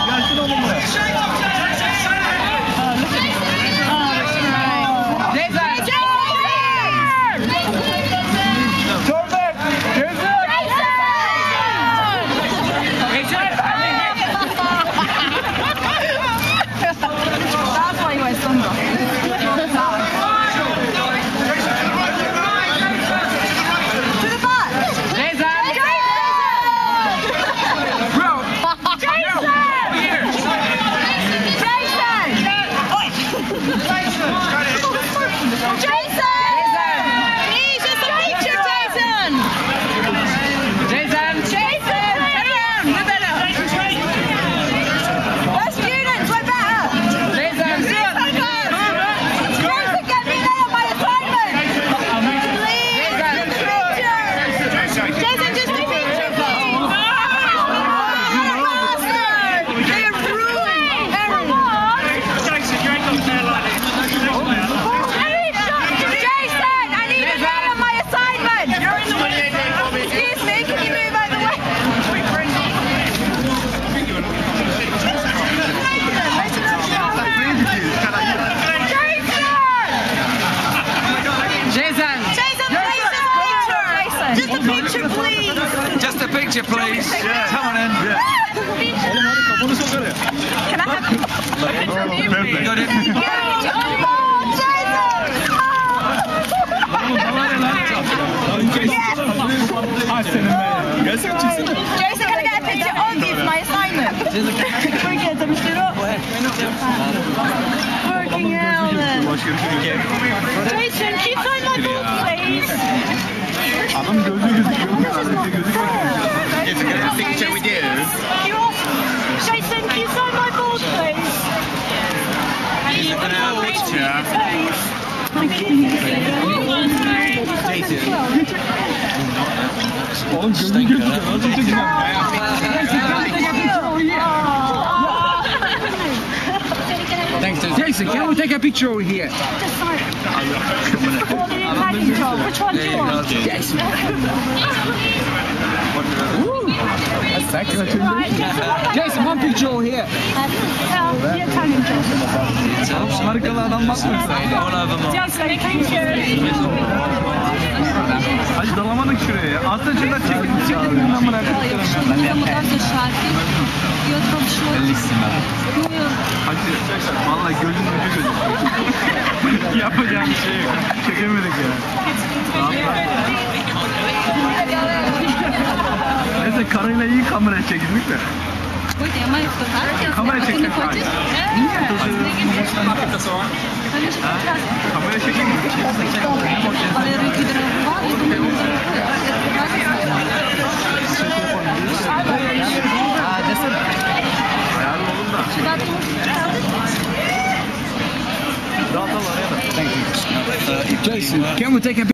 Gelsin oğlum buraya. That's why you wear sunglasses. Just a picture, please. Yeah. Come on in. Yeah. Oğlum hadi kafanı sok oraya. Can I have a Perfect. Got it. Ay senin be. Gelsene çıksana. Jason, can I get a picture of you for my assignment? Working out then. Başka bir şey yok. Jason, can you sign my book, please? Adam gözü gözüküyor. Sadece gözüküyor. If you're going to picture with you. Jason, can you sign my board, please? If you're going to have a picture. Oğlum gözü gözüküyor. Nasıl çekeceğim? Thanks, Jason. Can we take a picture over here? Which one do you want? Jason. Jason, one picture over here. The Italian Jason. Harikalı adam bakmıyor sen. Jason, thank you. Hadi dalamadık şuraya ya. Aslında şurada çekin lan bırak. Hadi vallahi gözün ucu gözüküyor. Yapacağım bir şey yok. Çekemedik ya. Neyse karıyla iyi kamera çekildik de. Kamera çekmek var. Kamera çekmek mi? Ayarlı olun da. Dal dal araya da. Jason, can we take a